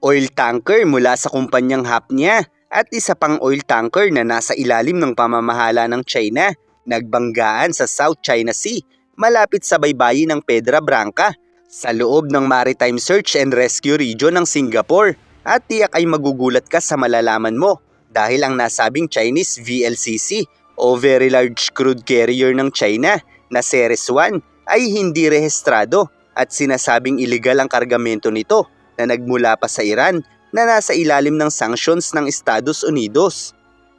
Oil tanker mula sa kumpanyang Hafnia at isa pang oil tanker na nasa ilalim ng pamamahala ng China, nagbanggaan sa South China Sea malapit sa baybayin ng Pedra Branca sa loob ng Maritime Search and Rescue Region ng Singapore. At tiyak ay magugulat ka sa malalaman mo dahil ang nasabing Chinese VLCC o Very Large Crude Carrier ng China na Series 1 ay hindi rehistrado at sinasabing illegal ang kargamento nito na nagmula pa sa Iran na nasa ilalim ng sanctions ng Estados Unidos.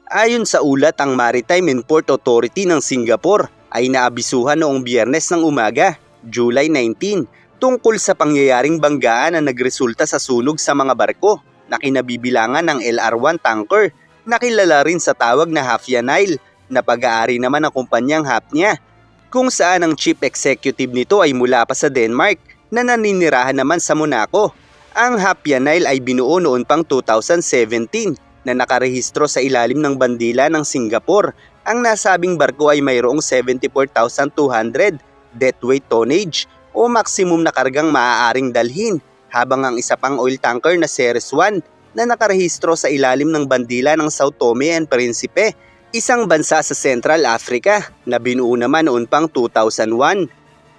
Ayon sa ulat, ang Maritime and Port Authority ng Singapore ay naabisuhan noong Biyernes ng umaga, July 19, tungkol sa pangyayaring banggaan na nagresulta sa sunog sa mga barko na kinabibilangan ng LR1 tanker na kilala rin sa tawag na Hafnia Nile na pag-aari naman ng kumpanyang Hafnia, kung saan ang chief executive nito ay mula pa sa Denmark na naninirahan naman sa Monaco. Ang Hafnia Nile ay binuo noon pang 2017 na nakarehistro sa ilalim ng bandila ng Singapore. Ang nasabing barko ay mayroong 74,200 deadweight tonnage o maximum na kargang maaaring dalhin, habang ang isa pang oil tanker na Series 1 na nakarehistro sa ilalim ng bandila ng Sao Tome and Principe, isang bansa sa Central Africa na binuo naman noon pang 2001.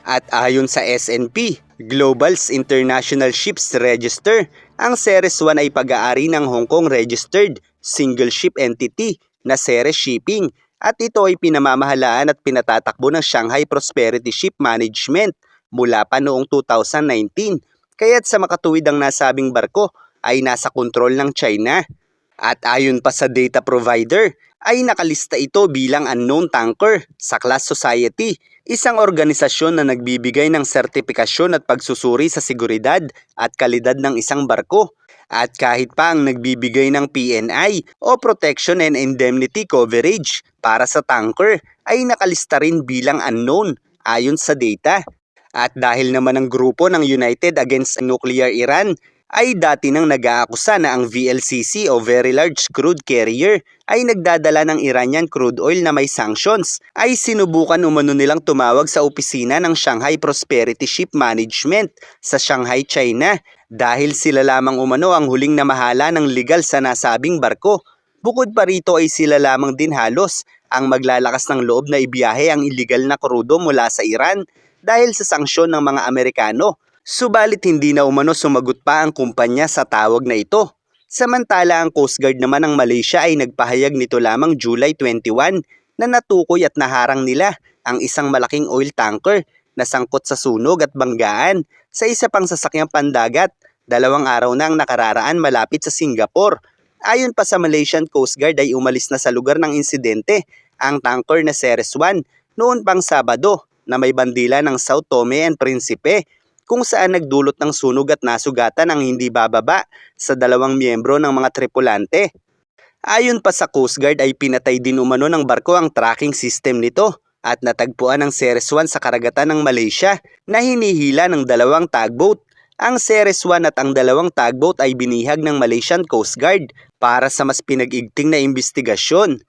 At ayon sa S&P Global's International Ships Register, ang Series 1 ay pag-aari ng Hong Kong Registered Single Ship Entity na Ceres Shipping, at ito ay pinamamahalaan at pinatatakbo ng Shanghai Prosperity Ship Management mula pa noong 2019, kaya't sa makatuwid ang nasabing barko ay nasa kontrol ng China. At ayon pa sa data provider, ay nakalista ito bilang unknown tanker sa Class Society, isang organisasyon na nagbibigay ng sertipikasyon at pagsusuri sa seguridad at kalidad ng isang barko. At kahit pa ang nagbibigay ng PNI o Protection and Indemnity Coverage para sa tanker ay nakalista rin bilang unknown ayon sa data. At dahil naman ang grupo ng United Against Nuclear Iran ay dati nang nag-aakusa na ang VLCC o Very Large Crude Carrier ay nagdadala ng Iranian crude oil na may sanctions, ay sinubukan umano nilang tumawag sa opisina ng Shanghai Prosperity Ship Management sa Shanghai, China, dahil sila lamang umano ang huling namahala ng legal sa nasabing barko. Bukod pa rito ay sila lamang din halos ang maglalakas ng loob na ibiyahe ang illegal na krudo mula sa Iran dahil sa sanksyon ng mga Amerikano. Subalit hindi na umano sumagot pa ang kumpanya sa tawag na ito. Samantala, ang Coast Guard naman ng Malaysia ay nagpahayag nito lamang July 21 na natukoy at naharang nila ang isang malaking oil tanker na sangkot sa sunog at banggaan sa isa pang sasakyang pandagat 2 araw na ang nakararaan malapit sa Singapore. Ayon pa sa Malaysian Coast Guard ay umalis na sa lugar ng insidente ang tanker na Ceres 1 noon pang Sabado na may bandila ng Sao Tome and Principe, kung saan nagdulot ng sunog at nasugatan ang hindi bababa sa 2 miyembro ng mga tripulante. Ayon pa sa Coast Guard ay pinatay din umano ng barko ang tracking system nito at natagpuan ang Ceres 1 sa karagatan ng Malaysia na hinihila ng 2 tugboat. Ang Ceres 1 at ang 2 tugboat ay binihag ng Malaysian Coast Guard para sa mas pinag-igting na imbestigasyon.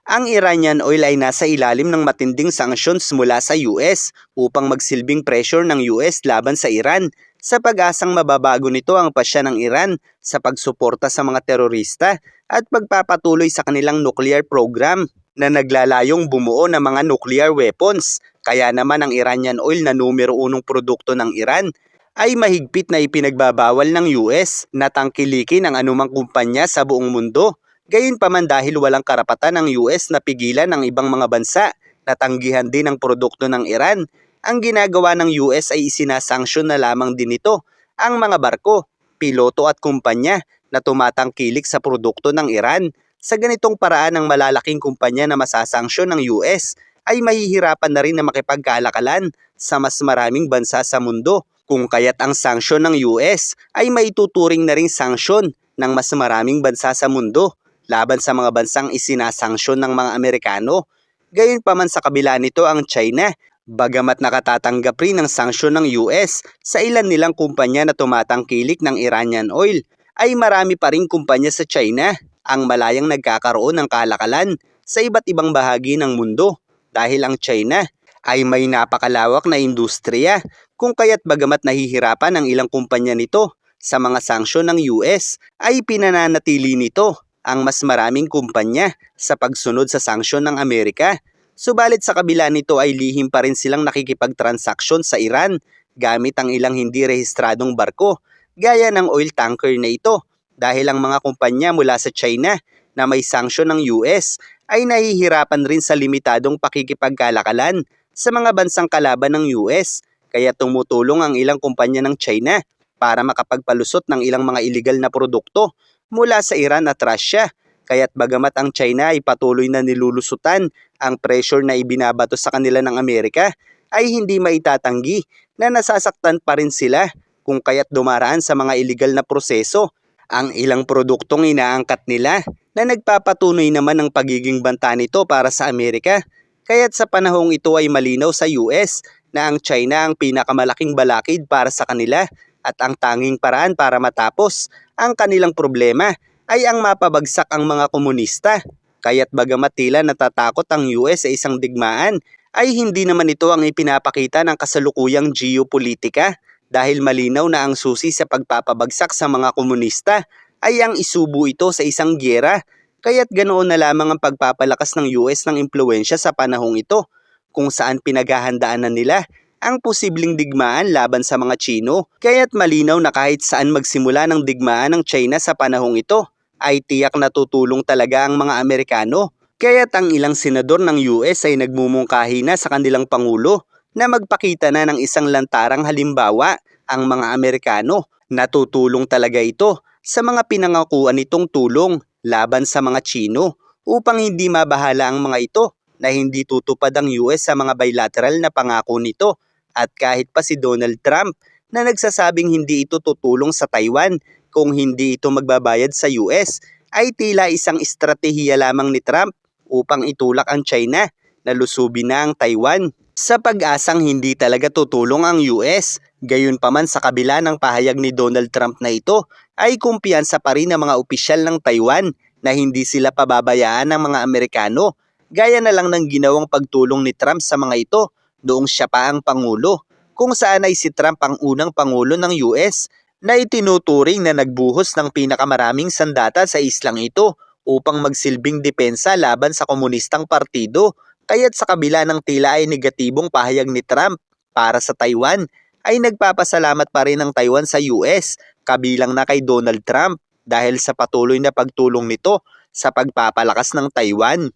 Ang Iranian oil ay nasa ilalim ng matinding sanctions mula sa US upang magsilbing pressure ng US laban sa Iran, sa pag-asang mababago nito ang pasya ng Iran sa pagsuporta sa mga terorista at pagpapatuloy sa kanilang nuclear program na naglalayong bumuo ng mga nuclear weapons. Kaya naman ang Iranian oil na numero 1 produkto ng Iran ay mahigpit na ipinagbabawal ng US na tangkilikin ang anumang kumpanya sa buong mundo. Gayunpaman, dahil walang karapatan ng US na pigilan ang ibang mga bansa na tanggihan din ang produkto ng Iran, ang ginagawa ng US ay isinasanksyon na lamang din ito ang mga barko, piloto at kumpanya na tumatangkilik sa produkto ng Iran. Sa ganitong paraan, ang malalaking kumpanya na masasanksyon ng US ay mahihirapan na rin na makipagkalakalan sa mas maraming bansa sa mundo, kung kaya't ang sanksyon ng US ay maituturing na ring sanksyon ng mas maraming bansa sa mundo laban sa mga bansang isinasanksyon ng mga Amerikano. Gayunpaman, sa kabila nito, ang China, bagamat nakatatanggap rin ng sanksyon ng US sa ilan nilang kumpanya na tumatangkilik ng Iranian oil, ay marami pa ring kumpanya sa China ang malayang nagkakaroon ng kalakalan sa iba't ibang bahagi ng mundo, dahil ang China ay may napakalawak na industriya, kung kaya't bagamat nahihirapan ang ilang kumpanya nito sa mga sanksyon ng US ay pinananatili nito ang mas maraming kumpanya sa pagsunod sa sanksyon ng Amerika. Subalit sa kabila nito ay lihim pa rin silang nakikipagtransaksyon sa Iran gamit ang ilang hindi rehistradong barko gaya ng oil tanker na ito dahil ang mga kumpanya mula sa China na may sanksyon ng US ay nahihirapan rin sa limitadong pakikipagkalakalan sa mga bansang kalaban ng US kaya tumutulong ang ilang kumpanya ng China para makapagpalusot ng ilang mga iligal na produkto mula sa Iran at Russia. Kaya't bagamat ang China ay patuloy na nilulusutan ang pressure na ibinabato sa kanila ng Amerika, ay hindi maitatanggi na nasasaktan pa rin sila kung kaya't dumaraan sa mga iligal na proseso ang ilang produktong inaangkat nila na nagpapatunay naman ng pagiging banta nito para sa Amerika. Kaya't sa panahong ito ay malinaw sa US na ang China ang pinakamalaking balakid para sa kanila at ang tanging paraan para matapos ang kanilang problema ay ang mapabagsak ang mga komunista. Kaya't bagamat tila natatakot ang US sa isang digmaan, ay hindi naman ito ang ipinapakita ng kasalukuyang geopolitika dahil malinaw na ang susi sa pagpapabagsak sa mga komunista ay ang isubo ito sa isang giyera. Kaya't ganoon na lamang ang pagpapalakas ng US ng impluwensya sa panahong ito kung saan pinaghahandaan na nila ang posibleng digmaan laban sa mga Chino. Kaya't malinaw na kahit saan magsimula ng digmaan ng China sa panahong ito, ay tiyak na tutulong talaga ang mga Amerikano. Kaya't ang ilang senador ng US ay nagmumungkahi na sa kanilang Pangulo na magpakita na ng isang lantarang halimbawa ang mga Amerikano. Natutulong talaga ito sa mga pinangakuan nitong tulong laban sa mga Chino upang hindi mabahala ang mga ito na hindi tutupad ang US sa mga bilateral na pangako nito. At kahit pa si Donald Trump na nagsasabing hindi ito tutulong sa Taiwan kung hindi ito magbabayad sa US, ay tila isang estratehiya lamang ni Trump upang itulak ang China na lusubin na ang Taiwan. Sa pag-asang hindi talaga tutulong ang US, gayunpaman sa kabila ng pahayag ni Donald Trump na ito, ay kumpiyansa pa rin ang mga opisyal ng Taiwan na hindi sila pababayaan ng mga Amerikano. Gaya na lang ng ginawang pagtulong ni Trump sa mga ito noong siya pa ang Pangulo, kung saan ay si Trump ang unang Pangulo ng US na itinuturing na nagbuhos ng pinakamaraming sandata sa islang ito upang magsilbing depensa laban sa komunistang partido. Kaya't sa kabila ng tila ay negatibong pahayag ni Trump para sa Taiwan, ay nagpapasalamat pa rin ang Taiwan sa US kabilang na kay Donald Trump dahil sa patuloy na pagtulong nito sa pagpapalakas ng Taiwan.